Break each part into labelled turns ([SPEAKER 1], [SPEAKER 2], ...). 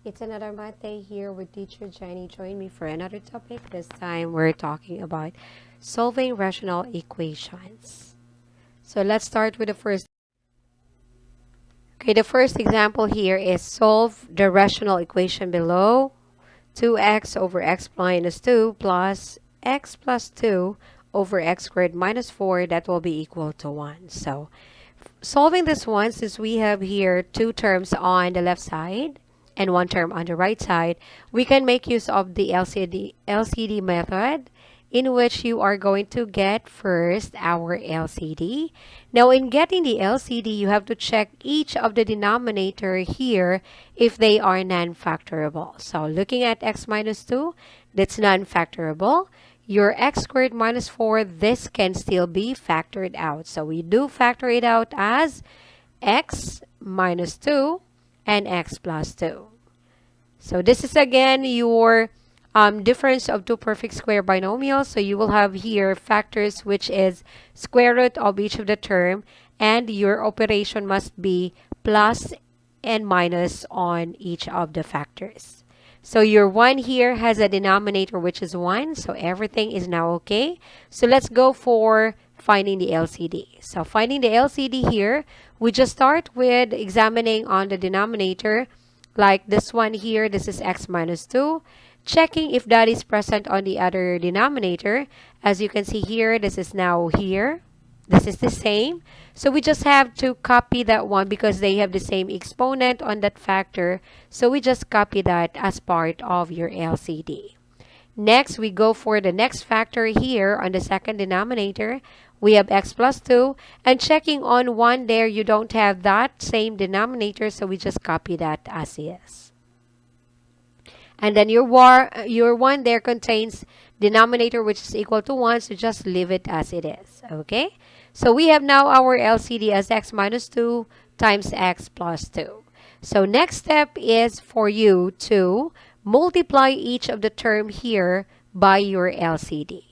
[SPEAKER 1] It's another Monday here with teacher Jenny. Join me for another topic. This time we're talking about solving rational equations. So let's start with the first. Okay, the first example here is solve the rational equation below. 2x over x minus 2 plus x plus 2 over x squared minus 4, that will be equal to 1. So solving this one, since we have here two terms on the left side and one term on the right side, we can make use of the LCD method, in which you are going to get first our LCD. Now, in getting the LCD, you have to check each of the denominator here if they are non-factorable. So looking at x minus 2, that's non-factorable. Your x squared minus 4, this can still be factored out. So we do factor it out as x minus 2 and x plus 2. So this is again your difference of two perfect square binomials. So you will have here factors which is square root of each of the term, and your operation must be plus and minus on each of the factors. So your 1 here has a denominator which is 1. So everything is now okay. So let's go for finding the LCD. So finding the LCD here, we just start with examining on the denominator. Like this one here, this is x minus 2. Checking if that is present on the other denominator. As you can see here, this is now here. This is the same. So we just have to copy that one because they have the same exponent on that factor. So we just copy that as part of your LCD. Next, we go for the next factor here on the second denominator. We have x plus 2. And checking on 1 there, you don't have that same denominator. So we just copy that as is. And then your 1 there contains denominator which is equal to 1. So just leave it as it is. Okay. So we have now our LCD as x minus 2 times x plus 2. So next step is for you to multiply each of the term here by your LCD.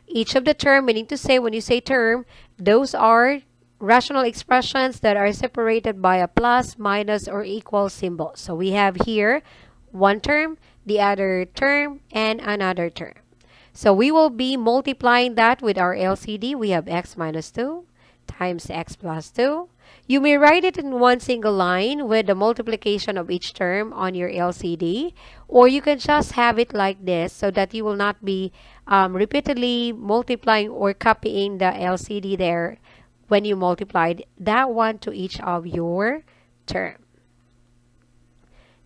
[SPEAKER 1] Each of the term, meaning to say when you say term, those are rational expressions that are separated by a plus, minus, or equal symbol. So we have here one term, the other term, and another term. So we will be multiplying that with our LCD. We have x minus 2 times x plus 2. You may write it in one single line with the multiplication of each term on your LCD, or you can just have it like this so that you will not be repeatedly multiplying or copying the LCD there when you multiplied that one to each of your term.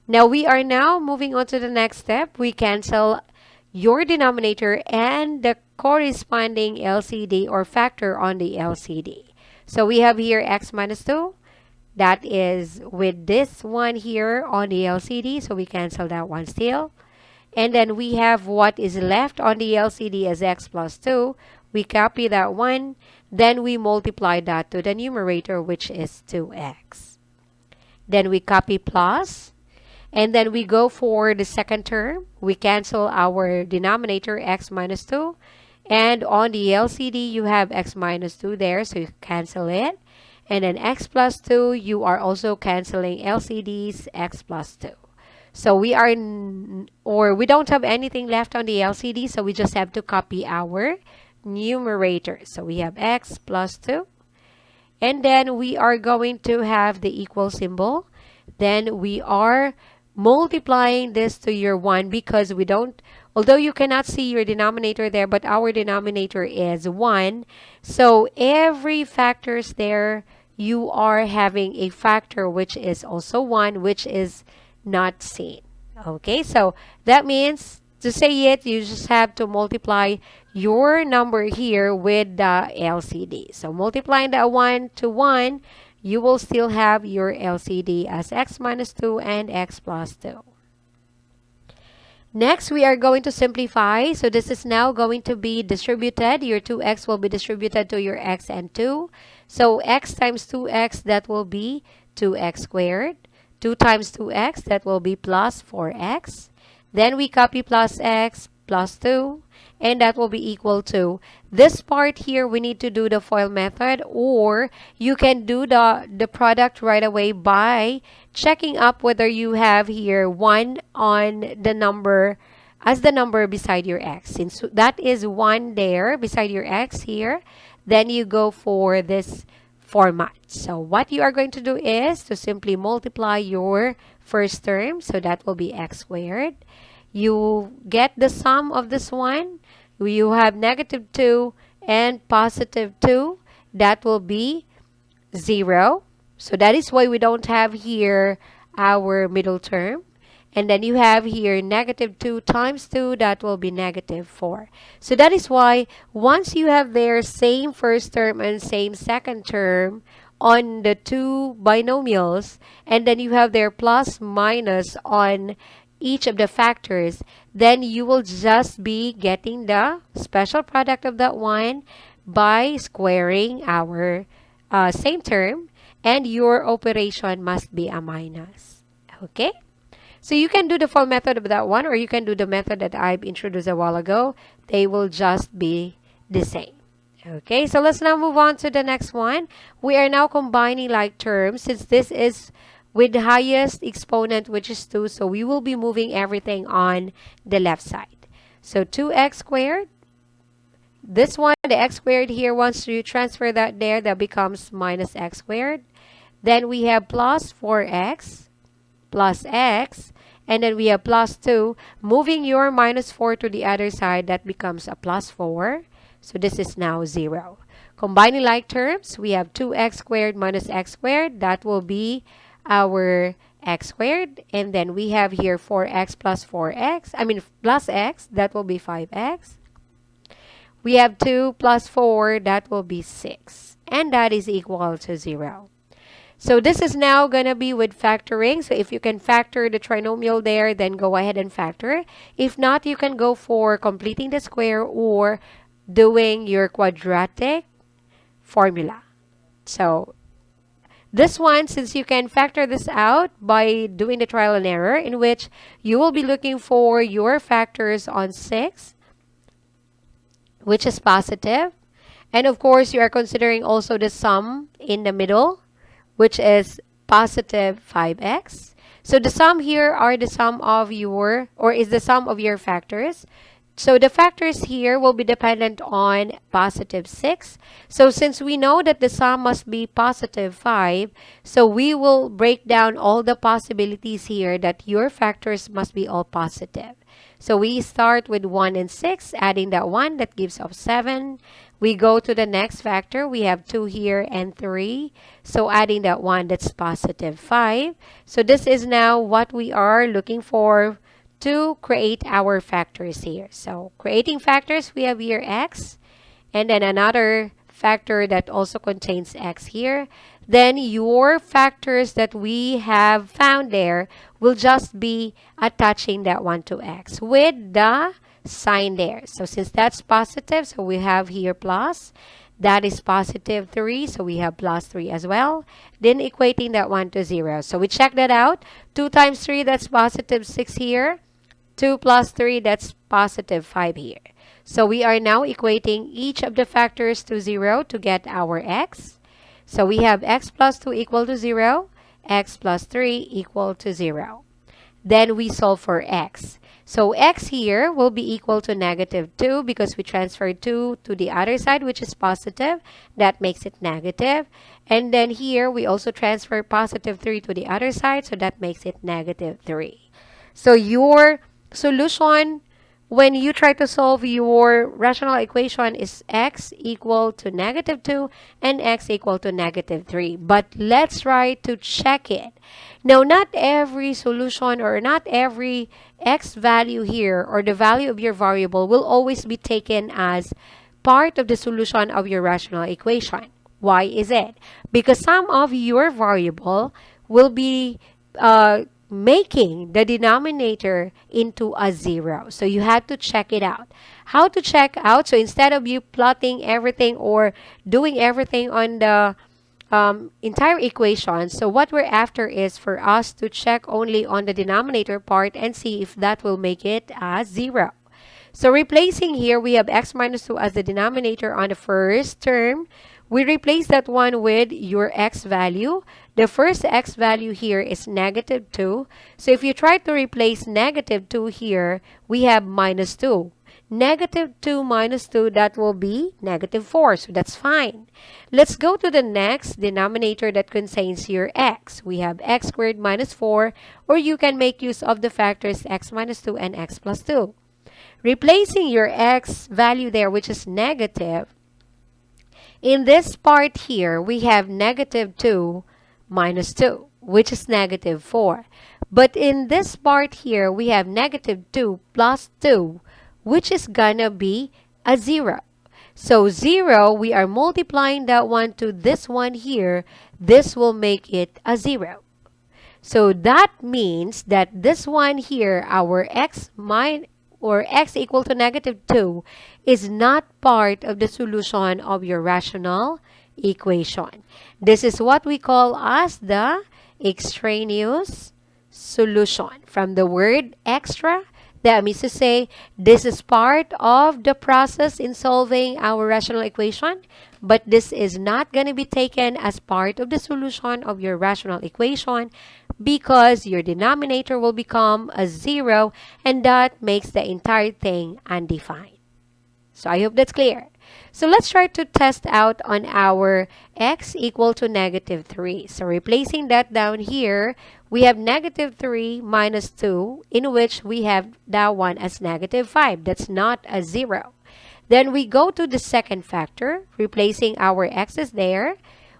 [SPEAKER 1] Now we are now moving on to the next step. We cancel your denominator and the corresponding LCD or factor on the LCD. So we have here x minus 2. That is with this one here on the LCD. So we cancel that one still. And then we have what is left on the LCD as x plus 2. We copy that one. Then we multiply that to the numerator, which is 2x. Then we copy plus. And then we go for the second term. We cancel our denominator x minus 2. And on the LCD, you have x minus 2 there, so you cancel it. And then x plus 2, you are also canceling LCD's x plus 2. So we don't have anything left on the LCD, so we just have to copy our numerator. So we have x plus 2. And then we are going to have the equal symbol. Then we are multiplying this to your 1 because we don't, although you cannot see your denominator there, but our denominator is 1. So every factors there, you are having a factor which is also 1, which is not seen. Okay, so that means to say it, you just have to multiply your number here with the LCD. So multiplying that 1 to 1, you will still have your LCD as x minus 2 and x plus 2. Next, we are going to simplify. So this is now going to be distributed. Your 2x will be distributed to your x and 2. So x times 2x, that will be 2x squared. 2 times 2x, that will be plus 4x. Then we copy plus x, plus 2, and that will be equal to this part here. We need to do the FOIL method, or you can do the product right away by checking up whether you have here 1 on the number as the number beside your x. Since that is 1 there beside your x here, then you go for this format. So what you are going to do is to simply multiply your first term. So that will be x squared. You get the sum of this one. You have negative 2 and positive 2. That will be 0. So that is why we don't have here our middle term. And then you have here negative 2 times 2, that will be negative 4. So that is why once you have their same first term and same second term on the two binomials, and then you have their plus minus on each of the factors, then you will just be getting the special product of that one by squaring our same term, and your operation must be a minus. Okay? So you can do the full method of that one, or you can do the method that I've introduced a while ago. They will just be the same. Okay, so let's now move on to the next one. We are now combining like terms. Since this is with the highest exponent, which is 2, so we will be moving everything on the left side. So 2x squared. This one, the x squared here, once you transfer that there, that becomes minus x squared. Then we have plus 4x plus x, and then we have plus 2. Moving your minus 4 to the other side, that becomes a plus 4. So this is now 0. Combining like terms, we have 2x squared minus x squared. That will be our x squared. And then we have here 4x plus 4x. Plus x. That will be 5x. We have 2 plus 4. That will be 6. And that is equal to 0. So this is now going to be with factoring. So if you can factor the trinomial there, then go ahead and factor. If not, you can go for completing the square or doing your quadratic formula. So this one, since you can factor this out by doing the trial and error, in which you will be looking for your factors on 6, which is positive. And of course, you are considering also the sum in the middle, which is positive 5x. So the sum here are the sum of your, or is the sum of your factors. So the factors here will be dependent on positive 6. So since we know that the sum must be positive 5, so we will break down all the possibilities here that your factors must be all positive. So we start with 1 and 6, adding that 1, that gives us 7. We go to the next factor. We have 2 here and 3. So adding that 1, that's positive 5. So this is now what we are looking for to create our factors here. So creating factors, we have here x, and then another factor that also contains x here. Then your factors that we have found there will just be attaching that one to x with the sign there. So since that's positive, so we have here plus. That is positive 3, so we have plus 3 as well. Then equating that one to 0. So we check that out. 2 times 3, that's positive 6 here. 2 plus 3, that's positive 5 here. So we are now equating each of the factors to 0 to get our x. So we have x plus 2 equal to 0, x plus 3 equal to 0. Then we solve for x. So x here will be equal to negative 2 because we transferred 2 to the other side, which is positive. That makes it negative. And then here we also transfer positive 3 to the other side, so that makes it negative 3. So your solution when you try to solve your rational equation is x equal to negative 2 and x equal to negative 3. But let's try to check it. Now, not every solution or not every x value here or the value of your variable will always be taken as part of the solution of your rational equation. Why is it? Because some of your variable will be making the denominator into a 0. So you have to check it out. How to check out? So instead of you plotting everything or doing everything on the entire equation, so what we're after is for us to check only on the denominator part and see if that will make it a 0. So replacing here, we have x minus 2 as the denominator on the first term. We replace that one with your x value. The first x value here is negative 2. So if you try to replace negative 2 here, we have minus 2. Negative 2 minus 2, that will be negative 4. So that's fine. Let's go to the next denominator that contains your x. We have x squared minus 4, or you can make use of the factors x minus 2 and x plus 2. Replacing your x value there, which is negative, in this part here, we have negative 2 minus 2, which is negative 4. But in this part here, we have negative 2 plus 2, which is gonna be a 0. So 0, we are multiplying that one to this one here. This will make it a 0. So that means that this one here, our x equal to negative 2, is not part of the solution of your rational equation. This is what we call as the extraneous solution. From the word extra, that means to say this is part of the process in solving our rational equation, but this is not going to be taken as part of the solution of your rational equation because your denominator will become a 0, and that makes the entire thing undefined. So I hope that's clear. So let's try to test out on our x equal to negative 3. So replacing that down here, we have negative 3 minus 2, in which we have that one as negative 5. That's not a 0. Then we go to the second factor, replacing our x's there.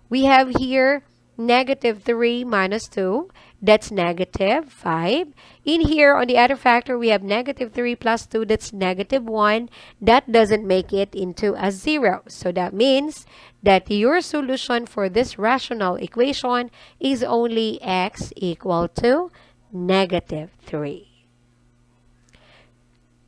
[SPEAKER 1] We have here negative 3 minus 2. That's negative 5. In here, on the other factor, we have negative 3 plus 2. That's negative 1. That doesn't make it into a 0. So that means that your solution for this rational equation is only x equal to negative 3.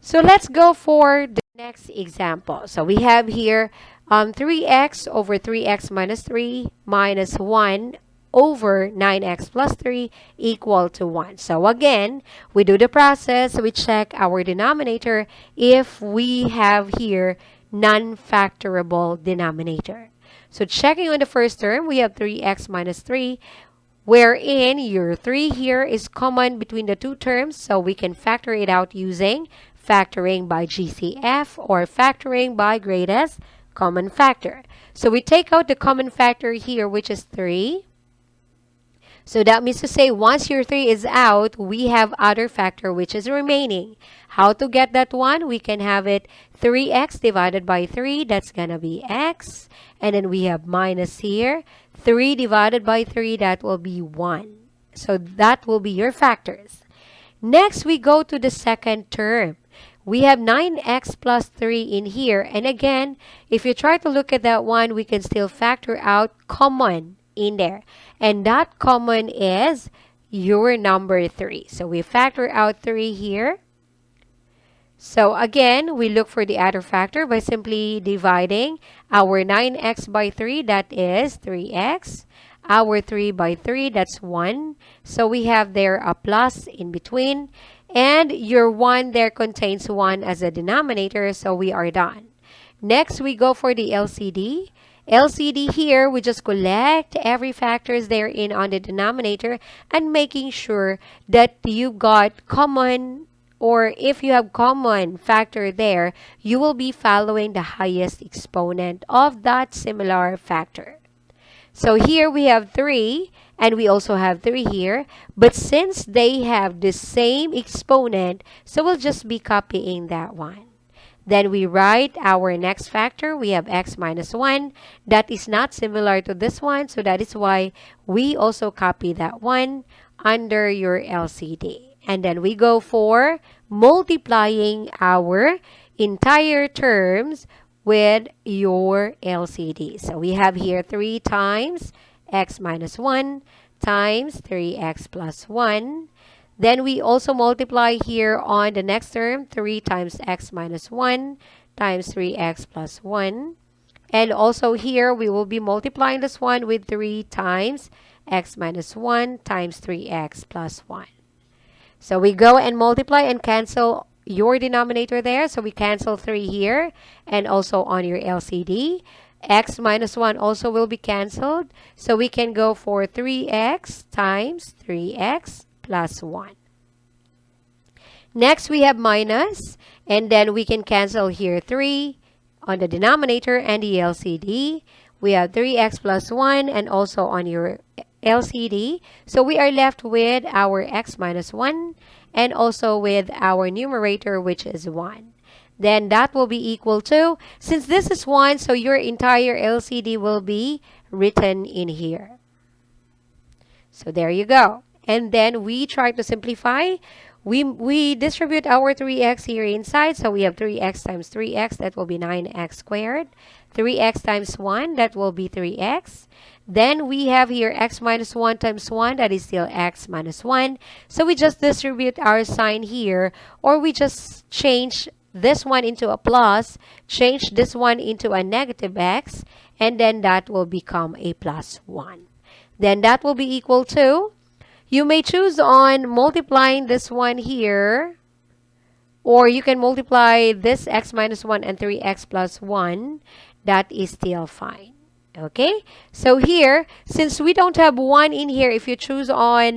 [SPEAKER 1] So let's go for the next example. So we have here 3x over 3x minus 3 minus 1 over 9x plus 3 equal to 1. So again, we do the process. We check our denominator if we have here non-factorable denominator. So checking on the first term, we have 3x minus 3, wherein your 3 here is common between the two terms. So we can factor it out using factoring by GCF or factoring by greatest common factor. So we take out the common factor here, which is 3. So that means to say once your 3 is out, we have other factor which is remaining. How to get that one? We can have it 3x divided by 3. That's going to be x. And then we have minus here. 3 divided by 3, that will be 1. So that will be your factors. Next, we go to the second term. We have 9x plus 3 in here. And again, if you try to look at that one, we can still factor out common in there. And that common is your number 3. So we factor out 3 here. So again, we look for the other factor by simply dividing our 9x by 3, that is 3x. Our 3 by 3, that's 1. So we have there a plus in between. And your 1 there contains 1 as a denominator, so we are done. Next, we go for the LCD. LCD here, we just collect every factors therein on the denominator and making sure that you got common, or if you have common factor there, you will be following the highest exponent of that similar factor. So here we have 3 and we also have 3 here, but since they have the same exponent, so we'll just be copying that one. Then we write our next factor. We have x minus 1. That is not similar to this one, so that is why we also copy that one under your LCD. And then we go for multiplying our entire terms with your LCD. So we have here 3 times x minus 1 times 3x plus 1. Then we also multiply here on the next term, 3 times x minus 1 times 3x plus 1. And also here, we will be multiplying this one with 3 times x minus 1 times 3x plus 1. So we go and multiply and cancel your denominator there. So we cancel 3 here and also on your LCD. X minus 1 also will be canceled. So we can go for 3x times 3x plus 1. Next, we have minus, and then we can cancel here 3 on the denominator and the LCD. We have 3x plus 1 and also on your LCD. So we are left with our x minus 1 and also with our numerator, which is 1. Then that will be equal to, since this is 1, so your entire LCD will be written in here. So there you go. And then we try to simplify. We distribute our 3x here inside. So we have 3x times 3x. That will be 9x squared. 3x times 1. That will be 3x. Then we have here x minus 1 times 1. That is still x minus 1. So we just distribute our sign here. Or we just change this one into a plus. Change this one into a negative x. And then that will become a plus 1. Then that will be equal to, you may choose on multiplying this one here, or you can multiply this x minus 1 and 3x plus 1. That is still fine. Okay, so here, since we don't have 1 in here, if you choose on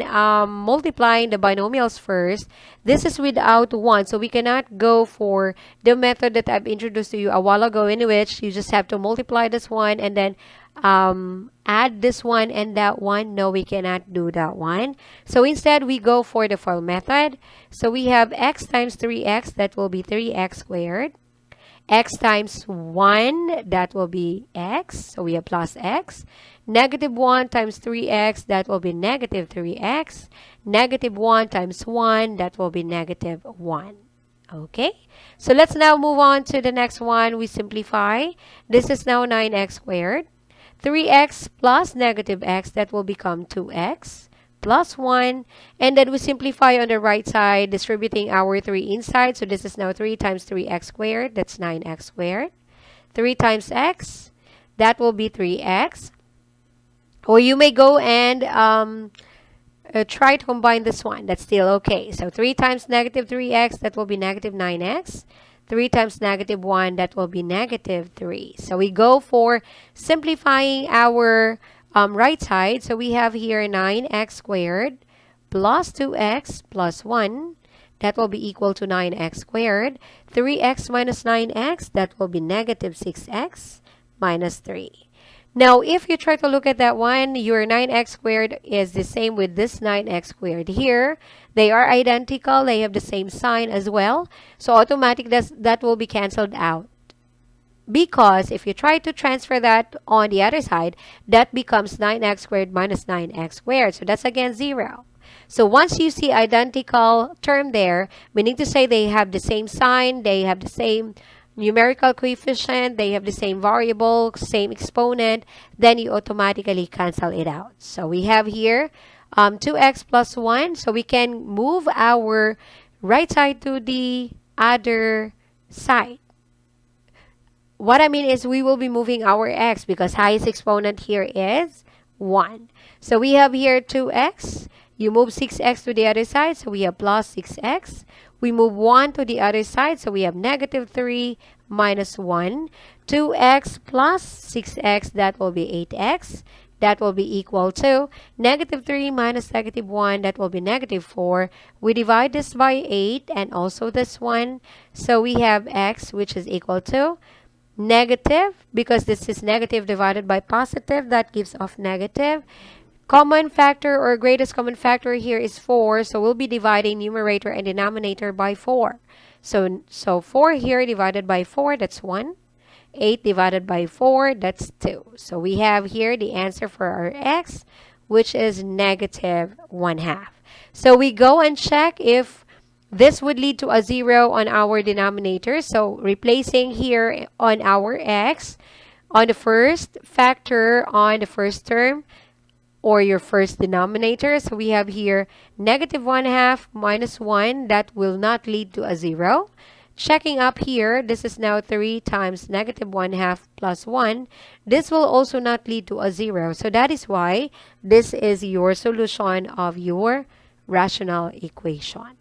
[SPEAKER 1] multiplying the binomials first, this is without 1. So we cannot go for the method that I've introduced to you a while ago, in which you just have to multiply this one and then add this one and that one. No, we cannot do that one. So instead, we go for the FOIL method. So we have x times 3x, that will be 3x squared. X times 1, that will be x. So we have plus x. Negative 1 times 3x, that will be negative 3x. Negative 1 times 1, that will be negative 1. Okay, so let's now move on to the next one. We simplify. This is now 9x squared. 3x plus negative x, that will become 2x plus 1. And then we simplify on the right side, distributing our 3 inside. So this is now 3 times 3x squared. That's 9x squared. 3 times x, that will be 3x. Or you may go and try to combine this one. That's still okay. So 3 times negative 3x, that will be negative 9x. 3 times negative 1, that will be negative 3. So we go for simplifying our right side. So we have here 9x squared plus 2x plus 1. That will be equal to 9x squared. 3x minus 9x, that will be negative 6x minus 3. Now, if you try to look at that one, your 9x squared is the same with this 9x squared here. They are identical. They have the same sign as well. So automatically, that will be canceled out. Because if you try to transfer that on the other side, that becomes 9x squared minus 9x squared. So that's again 0. So once you see identical term there, meaning to say they have the same sign, they have the same numerical coefficient, they have the same variable, same exponent, then you automatically cancel it out. So we have here 2x plus 1. So we can move our right side to the other side. What I mean is we will be moving our x because highest exponent here is 1. So we have here 2x. You move 6x to the other side, so we have plus 6x. We move 1 to the other side, so we have negative 3 minus 1. 2x plus 6x, that will be 8x. That will be equal to negative 3 minus negative 1, that will be negative 4. We divide this by 8 and also this one. So we have x, which is equal to negative, because this is negative divided by positive, that gives off negative. Common factor or greatest common factor here is 4. So we'll be dividing numerator and denominator by 4. So 4 here divided by 4, that's 1. 8 divided by 4, that's 2. So we have here the answer for our x, which is negative 1/2. So we go and check if this would lead to a 0 on our denominator. So replacing here on our x, on the first factor, on the first term, or your first denominator. So we have here negative 1/2 minus 1. That will not lead to a 0. Checking up here, this is now 3 times negative 1/2 plus 1. This will also not lead to a 0. So that is why this is your solution of your rational equation.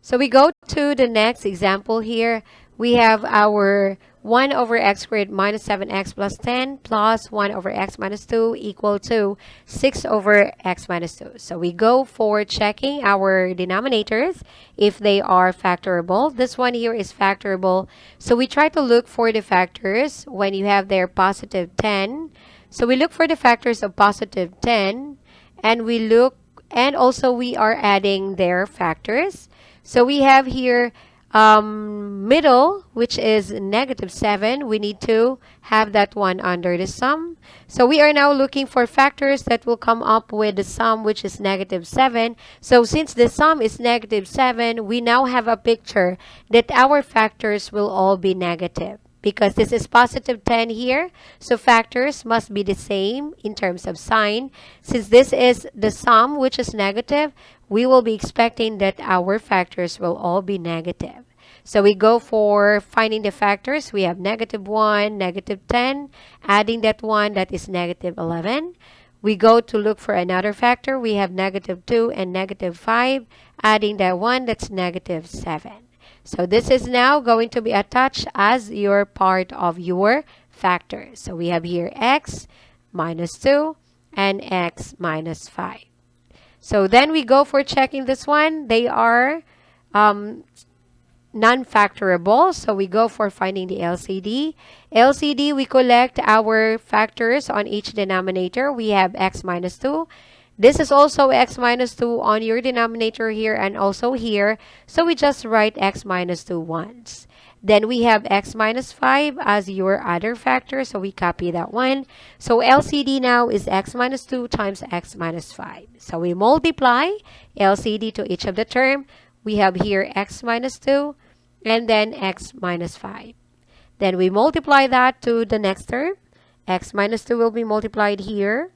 [SPEAKER 1] So we go to the next example here. We have our 1 over x squared minus 7x plus 10 plus 1 over x minus 2 equal to 6 over x minus 2. So we go for checking our denominators if they are factorable. This one here is factorable. So we try to look for the factors when you have their positive 10. So we look for the factors of positive 10, and we look, and also we are adding their factors. So we have here middle, which is negative 7. We need to have that one under the sum. So we are now looking for factors that will come up with the sum, which is negative 7. So since the sum is negative 7, we now have a picture that our factors will all be negative. Because this is positive 10 here, so factors must be the same in terms of sign. Since this is the sum, which is negative, we will be expecting that our factors will all be negative. So we go for finding the factors. We have negative 1, negative 10, adding that one, that is negative 11. We go to look for another factor. We have negative 2 and negative 5, adding that one, that's negative 7. So this is now going to be attached as your part of your factors. So we have here x minus 2 and x minus 5. So then we go for checking this one. They are non-factorable. So we go for finding the LCD. LCD, we collect our factors on each denominator. We have x minus 2. This is also x minus 2 on your denominator here and also here. So we just write x minus 2 once. Then we have x minus 5 as your other factor. So we copy that one. So LCD now is x minus 2 times x minus 5. So we multiply LCD to each of the term. We have here x minus 2 and then x minus 5. Then we multiply that to the next term. X minus 2 will be multiplied here.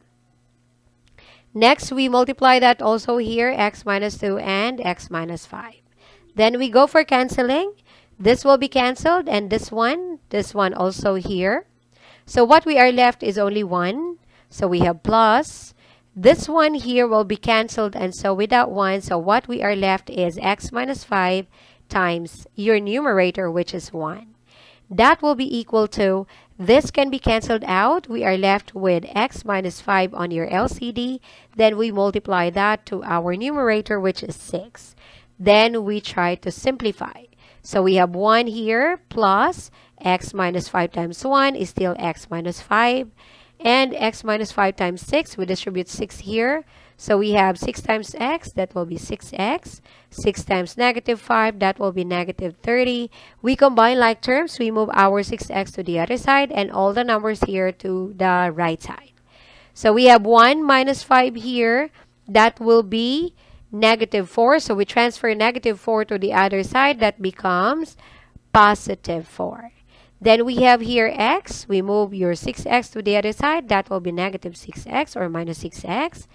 [SPEAKER 1] Next, we multiply that also here, x minus 2 and x minus 5. Then we go for canceling. This will be canceled, and this one also here. So what we are left is only 1. So we have plus. This one here will be canceled, and so without 1, so what we are left is x minus 5 times your numerator, which is 1. That will be equal to, this can be canceled out. We are left with x minus 5 on your LCD. Then we multiply that to our numerator, which is 6. Then we try to simplify. So we have 1 here plus x minus 5 times 1 is still x minus 5. And x minus 5 times 6, we distribute 6 here. So we have 6 times x, that will be 6x. 6 times negative 5, that will be negative 30. We combine like terms. We move our 6x to the other side and all the numbers here to the right side. So we have 1 minus 5 here. That will be negative 4. So we transfer negative 4 to the other side. That becomes positive 4. Then we have here x. We move your 6x to the other side. That will be negative 6x or minus 6x.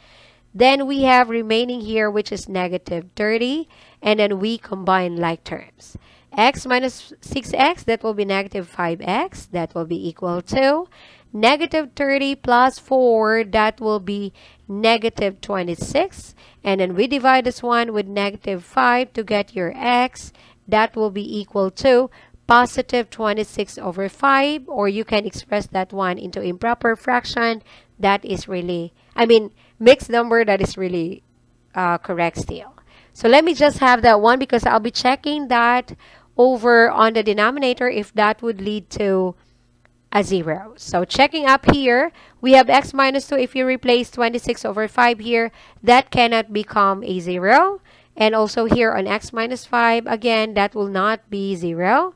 [SPEAKER 1] Then we have remaining here, which is negative 30. And then we combine like terms. X minus 6x, that will be negative 5x. That will be equal to negative 30 plus 4. That will be negative 26. And then we divide this one with negative 5 to get your x. That will be equal to positive 26 over 5. Or you can express that one into improper fraction. That is really, mixed number, that is really correct still. So let me just have that one because I'll be checking that over on the denominator if that would lead to a 0. So checking up here, we have x minus 2. If you replace 26 over 5 here, that cannot become a 0. And also here on x minus 5, again, that will not be 0.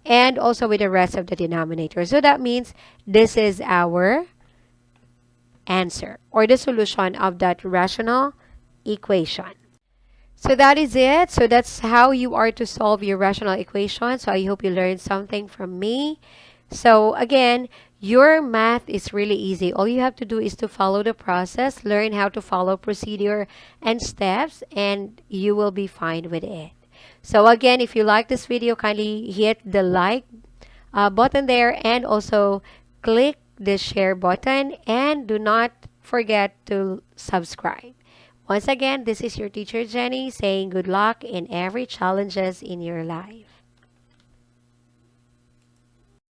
[SPEAKER 1] And also with the rest of the denominator. So that means this is our answer or the solution of that rational equation. So that is it. So that's how you are to solve your rational equation. So I hope you learned something from me. So again, your math is really easy. All you have to do is to follow the process, learn how to follow procedure and steps, and you will be fine with it. So again, if you like this video, kindly hit the like button there and also click the share button, and do not forget to subscribe. Once again, this is your teacher Jenny saying good luck in every challenges in your life.